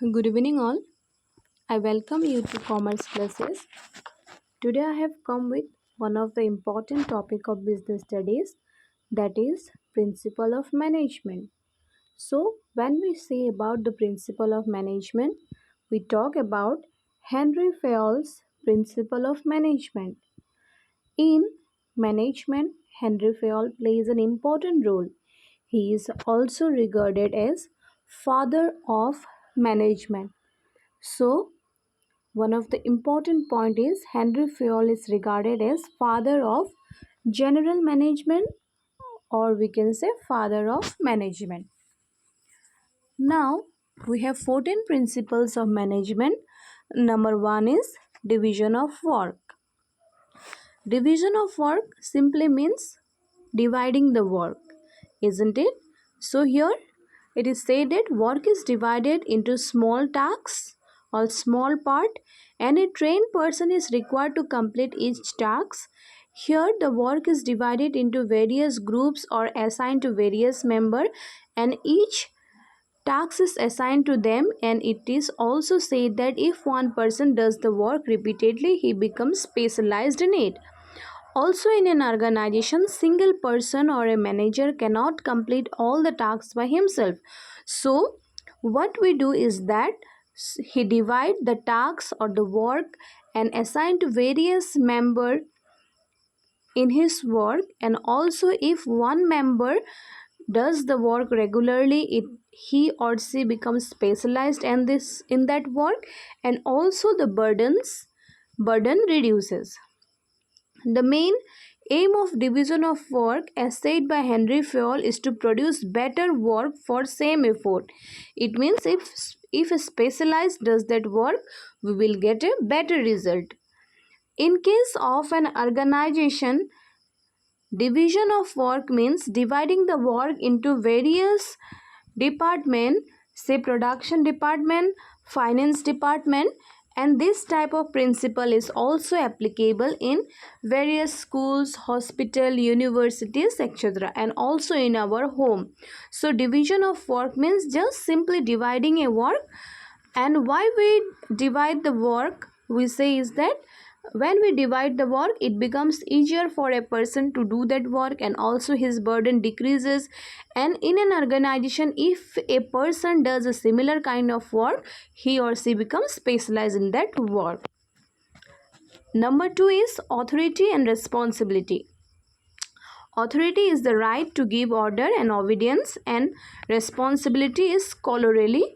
Good evening, all. I welcome you to Commerce Classes. Today, I have come with one of the important topic of business studies, that is principle of management. So, when we say about the principle of management, we talk about Henry Fayol's principle of management. In management, Henry Fayol plays an important role. He is also regarded as father of management. So, one of the important point is Henry Fayol is regarded as father of general management, or we can say father of management. Now we have 14 principles of management. Number 1 is division of work. Division of work simply means dividing the work, isn't it? So here it is said that work is divided into small tasks or small part, and a trained person is required to complete each task. Here the work is divided into various groups or assigned to various members, and each task is assigned to them, and it is also said that if one person does the work repeatedly, he becomes specialized in it. Also, in an organization, single person or a manager cannot complete all the tasks by himself. So, what we do is that he divide the tasks or the work and assign to various member in his work. And also, if one member does the work regularly, he or she becomes specialized in that work, and also the burden reduces. The main aim of division of work, as said by Henry Fayol, is to produce better work for same effort. It means if a specialized does that work, we will get a better result. In case of an organization, division of work means dividing the work into various department, say production department, finance department, and this type of principle is also applicable in various schools, hospital, universities, etc., and also in our home. So division of work means just simply dividing a work. And why we divide the work, we say is that when we divide the work, it becomes easier for a person to do that work, and also his burden decreases. And in an organization, if a person does a similar kind of work, he or she becomes specialized in that work. Number 2 is authority and responsibility. Authority is the right to give order and obedience, and responsibility is corollary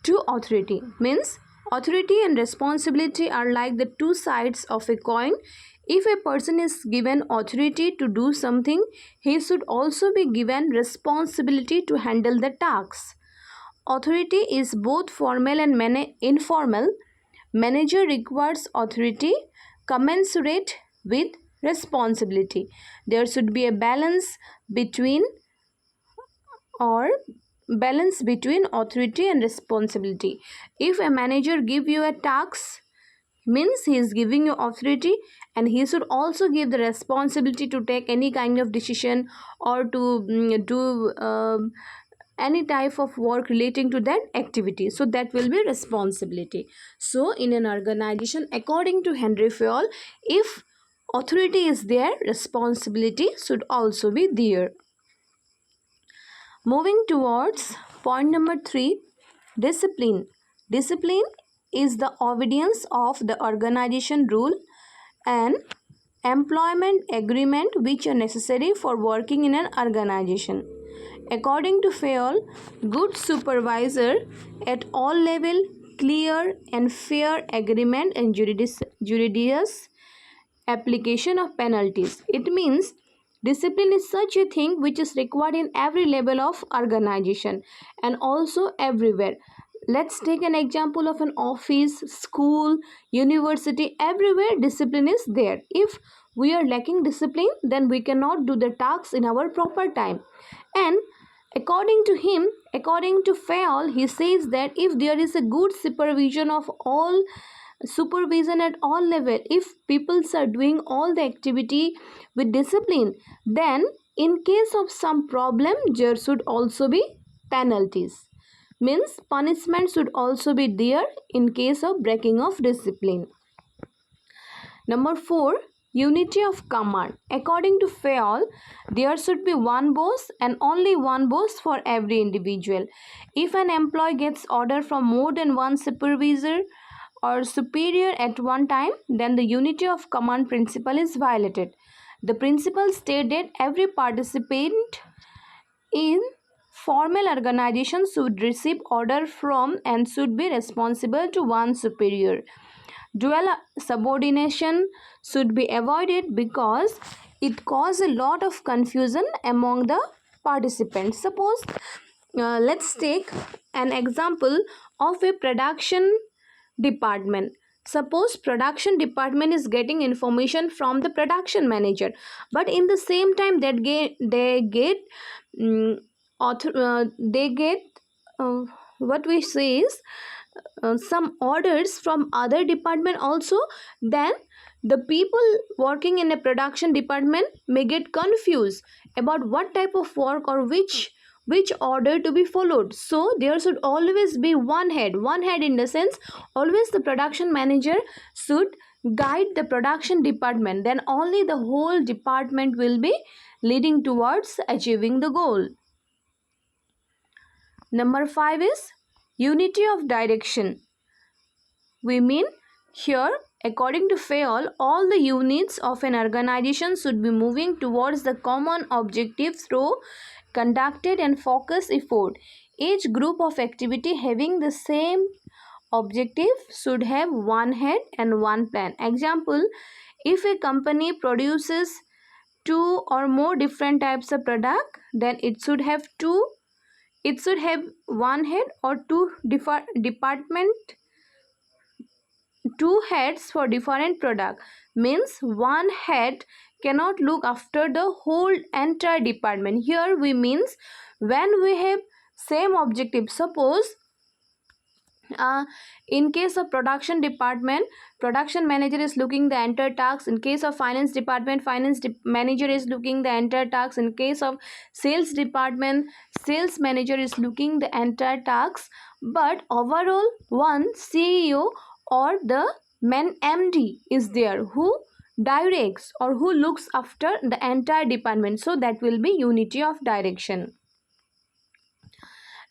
to authority. Means authority and responsibility are like the two sides of a coin. If a person is given authority to do something, he should also be given responsibility to handle the tasks. Authority is both formal and informal. Manager requires authority commensurate with responsibility. There should be a or balance between authority and responsibility. If a manager give you a task, means he is giving you authority, and he should also give the responsibility to take any kind of decision or to do any type of work relating to that activity. So that will be responsibility. So in an organization, according to Henry Fayol, if authority is there, responsibility should also be there. Moving towards point number 3, discipline. Discipline is the obedience of the organization rule and employment agreement which are necessary for working in an organization. According to Fayol, good supervisor at all level, clear and fair agreement and judicious application of penalties. It means discipline is such a thing which is required in every level of organization and also everywhere. Let's take an example of an office, school, university. Everywhere discipline is there. If we are lacking discipline, then we cannot do the tasks in our proper time. And according to him, according to Fayol, he says that if there is a good supervision at all level, if people are doing all the activity with discipline, then in case of some problem, there should also be penalties. Means punishment should also be there in case of breaking of discipline. Number 4, unity of command. According to Fayol, there should be one boss and only one boss for every individual. If an employee gets order from more than one supervisor or superior at one time, then the unity of command principle is violated. The principle states that every participant in formal organization should receive order from and should be responsible to one superior. Dual subordination should be avoided because it causes a lot of confusion among the participants. Suppose let's take an example of a production department. Suppose production department is getting information from the production manager, but in the same time that they get they get what we say is some orders from other department also. Then the people working in a production department may get confused about what type of work or which order to be followed. So there should always be one head in the sense always the production manager should guide the production department, then only the whole department will be leading towards achieving the goal. Number 5 is unity of direction. We mean here, according to Fayol, all the units of an organization should be moving towards the common objective through conducted and focused effort. Each group of activity having the same objective should have one head and one plan. Example, if a company produces two or more different types of product, then it should have one head or department two heads for different product. Means one head cannot look after the whole entire department. Here we means when we have same objective. Suppose in case of production department, production manager is looking the entire tasks. In case of finance department, manager is looking the entire tasks. In case of sales department, sales manager is looking the entire tasks. But overall one CEO or the main MD is there who directs or who looks after the entire department. So that will be unity of direction.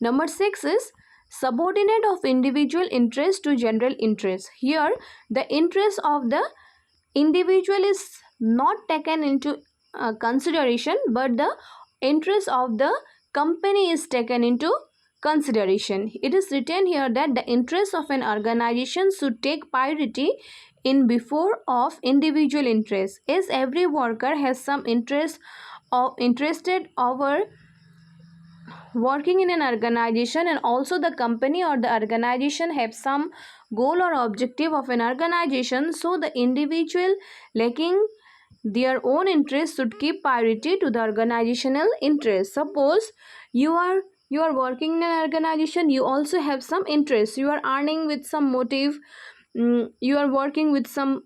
Number 6 is subordinate of individual interest to general interest. Here the interest of the individual is not taken into consideration, but the interest of the company is taken into consideration. It is written here that the interest of an organization should take priority in before of individual interest, as every worker has some interest or interested over working in an organization, and also the company or the organization have some goal or objective of an organization. So the individual lacking their own interest should keep priority to the organizational interest. Suppose you are working in an organization, you also have some interest, you are earning with some motive, you are working with some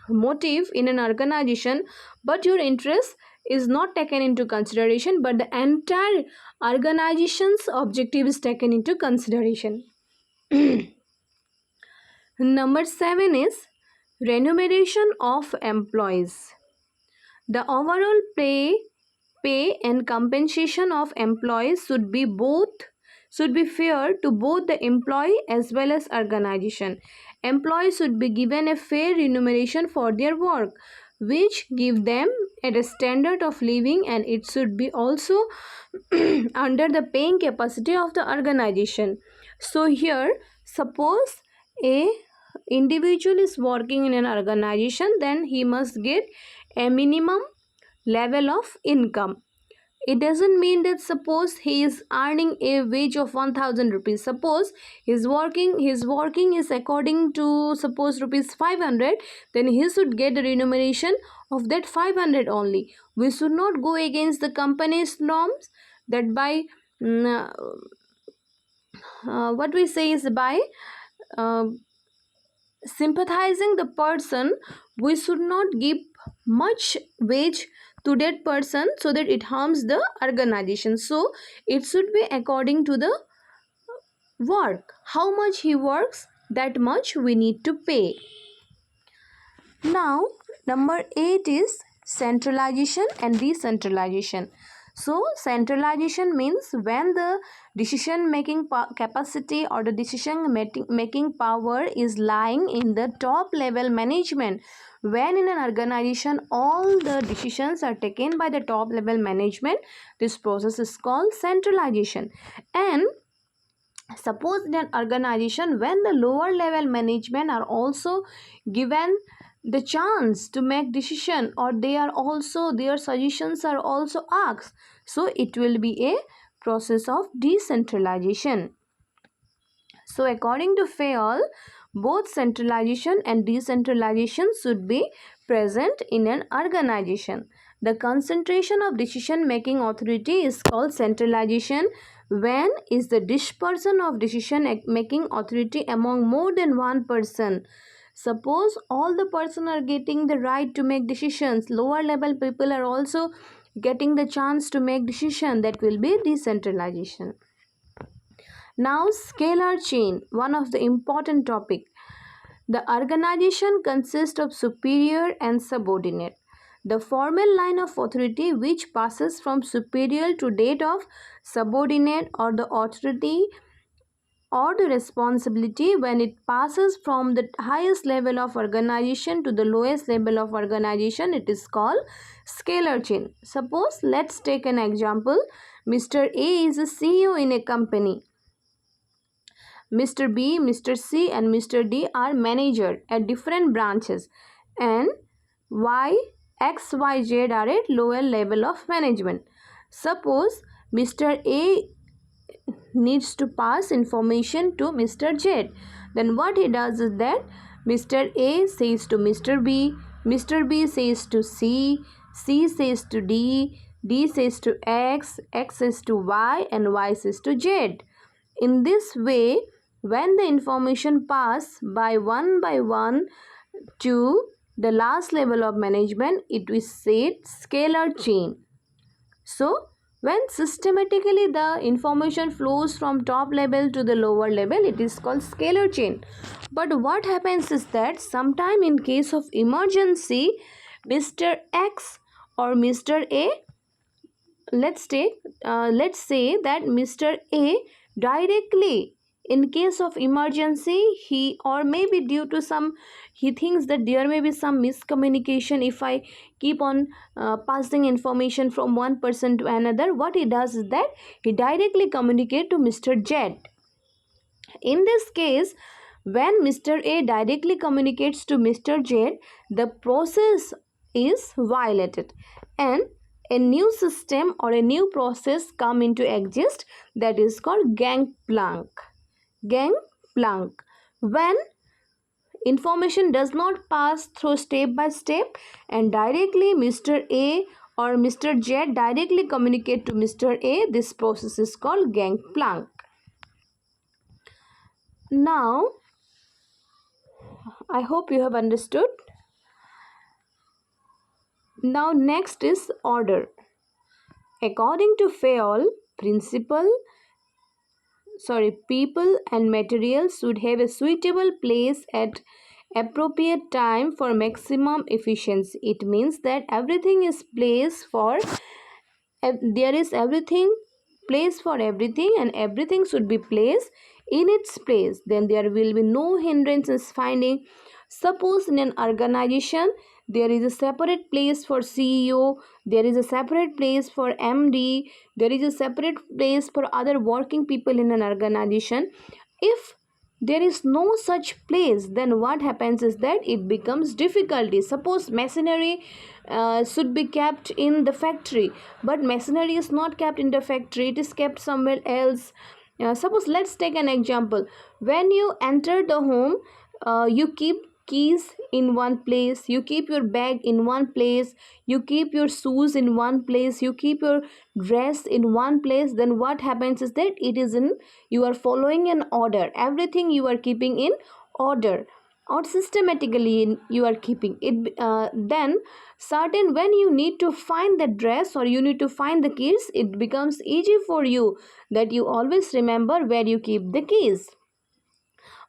motive in an organization, but your interest is not taken into consideration, but the entire organization's objective is taken into consideration. Number 7 is remuneration of employees. The overall pay and compensation of employees should be fair to both the employee as well as organization. Employees should be given a fair remuneration for their work, which give them a standard of living, and it should be also under the paying capacity of the organization. So here, suppose a individual is working in an organization, then he must get a minimum level of income. It doesn't mean that suppose he is earning a wage of 1000 rupees, suppose his working is according to suppose rupees 500, then he should get the remuneration of that 500 only. We should not go against the company's norms, that by what we say is by sympathizing the person, we should not give much wage to that person so that it harms the organization. So it should be according to the work. How much he works, that much we need to pay. Now, number 8 is centralization and decentralization. So, centralization means when the decision making capacity or the decision making power is lying in the top level management. When in an organization all the decisions are taken by the top level management, this process is called centralization. And suppose in an organization when the lower level management are also given the chance to make decision, or they are also, their suggestions are also asked, so it will be a process of decentralization. So according to Fayol, both centralization and decentralization should be present in an organization. The concentration of decision making authority is called centralization when is the dispersion of decision making authority among more than one person. Suppose all the person are getting the right to make decisions, lower level people are also getting the chance to make decision, that will be decentralization. Now, scalar chain, one of the important topic. The organization consists of superior and subordinate. The formal line of authority which passes from superior to that of subordinate, or the authority or the responsibility when it passes from the highest level of organization to the lowest level of organization, it is called scalar chain. Suppose let's take an example. Mr. A is a CEO in a company. Mr. B, Mr. C and Mr. D are manager at different branches, and Y, X, Y, Z are at lower level of management. Suppose Mr. A needs to pass information to Mr. Z. Then what he does is that Mr. A says to Mr. B, Mr. B says to C, C says to D, D says to X, X says to Y and Y says to Z. In this way, when the information pass by one to the last level of management, it is said scalar chain. So, when systematically the information flows from top level to the lower level, it is called scalar chain. But what happens is that sometime in case of emergency, Mr. X or Mr. A, let's say that Mr. A directly, in case of emergency, he, or maybe due to some, he thinks that there may be some miscommunication if I keep on passing information from one person to another. What he does is that he directly communicate to Mr. Z. In this case, when Mr. A directly communicates to Mr. Z, the process is violated and a new system or a new process come into exist, that is called gangplank. Gangplank. When information does not pass through step by step and directly Mr. A or Mr. Z directly communicate to Mr. A, this process is called gangplank. Now, I hope you have understood. Now, next is order. According to Fayol, people and materials should have a suitable place at appropriate time for maximum efficiency. It means that everything is placed for, there is everything place for everything, and everything should be placed in its place. Then there will be no hindrances finding. Suppose in an organization there is a separate place for CEO, there is a separate place for MD, there is a separate place for other working people in an organization. If there is no such place, then what happens is that it becomes difficulty. Suppose machinery should be kept in the factory, but machinery is not kept in the factory, it is kept somewhere else. Suppose let's take an example. When you enter the home, you keep keys in one place, you keep your bag in one place, you keep your shoes in one place, you keep your dress in one place. Then what happens is that it is in, you are following an order, everything you are keeping in order. or systematically you are keeping it, then certain when you need to find the dress or you need to find the keys, it becomes easy for you that you always remember where you keep the keys.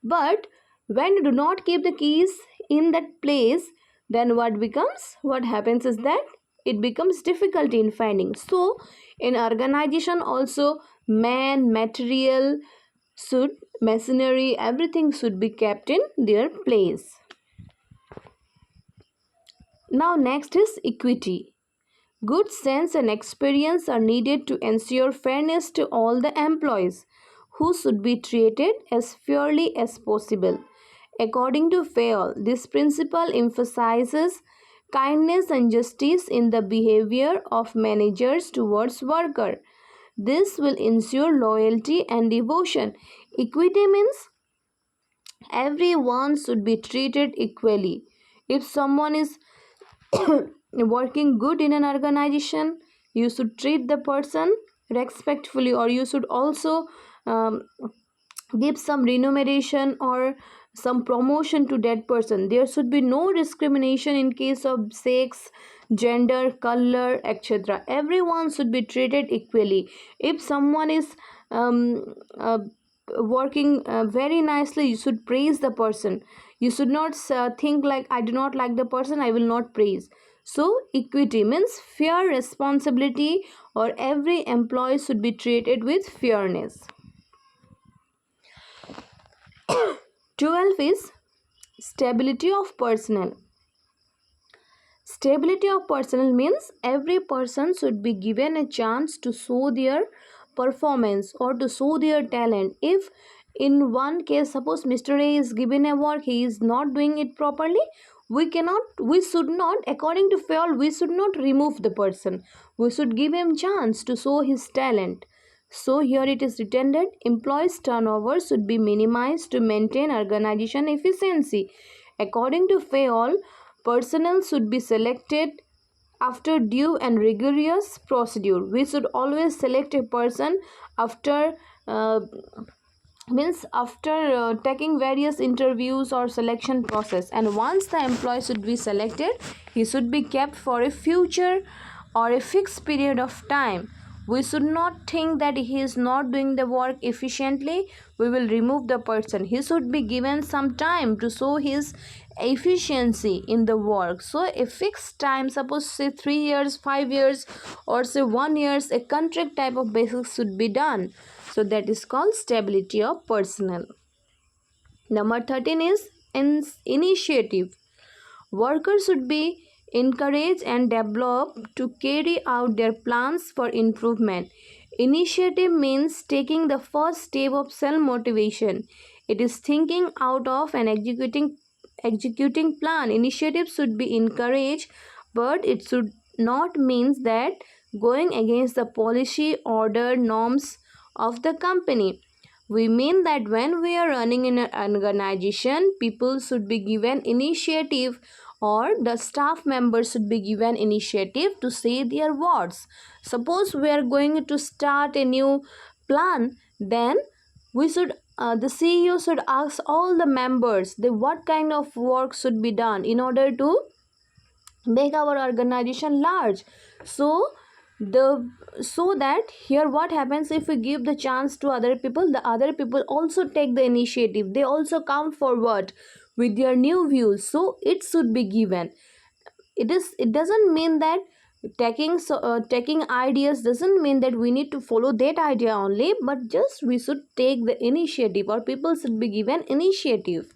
But when you do not keep the keys in that place, then what happens is that it becomes difficult in finding. So in organization also, man, material, should machinery, everything should be kept in their place. Now next is equity. Good sense and experience are needed to ensure fairness to all the employees, who should be treated as fairly as possible. According to Fayol, this principle emphasizes kindness and justice in the behavior of managers towards workers. This will ensure loyalty and devotion. Equity means everyone should be treated equally. If someone is working good in an organization, you should treat the person respectfully, or you should also um, give some remuneration or some promotion to that person. There should be no discrimination in case of sex, gender, color, etc. Everyone should be treated equally. If someone is um, uh, working very nicely, you should praise the person. You should not think like, I do not like the person, I will not praise. So equity means fair responsibility, or every employee should be treated with fairness. 12 is stability of personnel. Stability of personnel means every person should be given a chance to show their performance or to show their talent. If in one case, suppose Mr. A is given a work, he is not doing it properly, we should not, according to Fayol, we should not remove the person. We should give him chance to show his talent. So here it is written that employees turnover should be minimized to maintain organization efficiency. According to Fayol, personnel should be selected after due and rigorous procedure. We should always select a person after uh, taking various interviews or selection process, and once the employee should be selected, he should be kept for a future or a fixed period of time. We should not think that he is not doing the work efficiently, we will remove the person. He should be given some time to show his efficiency in the work. So a fixed time, suppose say 3 years, 5 years, or say 1 year, a contract type of basis should be done. So that is called stability of personnel. Number 13 is initiative. Workers should be encouraged and developed to carry out their plans for improvement. Initiative means taking the first step of self-motivation. It is thinking out of and executing plan. Initiative should be encouraged, but it should not means that going against the policy, order, norms of the company. We mean that when we are running in an organization, people should be given initiative, or the staff members should be given initiative to say their words. Suppose we are going to start a new plan, then the CEO should ask all the members what kind of work should be done in order to make our organization large. So that here what happens, if we give the chance to other people, the other people also take the initiative, they also come forward with their new views, so it should be given. It doesn't mean that taking ideas doesn't mean that we need to follow that idea only, but just we should take the initiative, or people should be given initiative.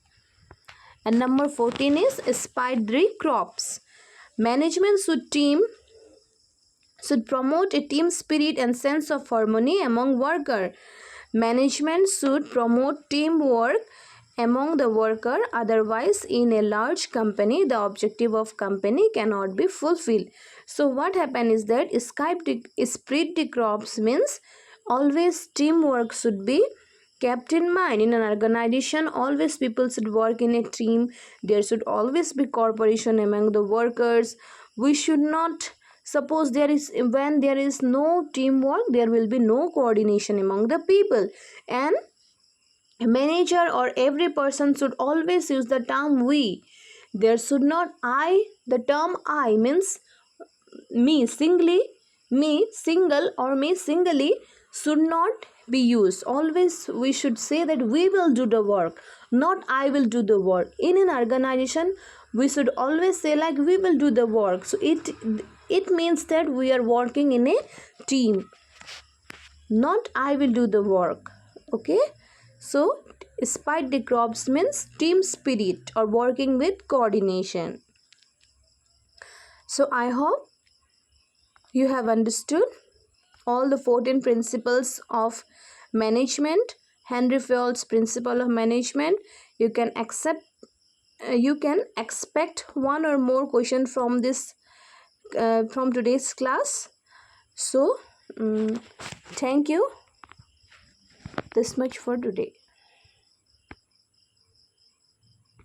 And number 14 is spidery crops. Management should promote a team spirit and sense of harmony among workers. Management should promote teamwork among the worker, otherwise in a large company the objective of company cannot be fulfilled. So what happens is that spread the crops means always teamwork should be kept in mind. In an organization, always people should work in a team. There should always be cooperation among the workers. We should not suppose when there is no teamwork, there will be no coordination among the people. And A manager or every person should always use the term we. There should not I. The term I means me singly, me single, or me singly should not be used. Always we should say that we will do the work, not I will do the work. In an organization, we should always say like we will do the work. So it means that we are working in a team, not I will do the work. Okay, so spite the crops means team spirit or working with coordination. So I hope you have understood all the 14 principles of management. Henry Fayol's principle of management. You can expect one or more question from this from today's class. So thank you, this much for today.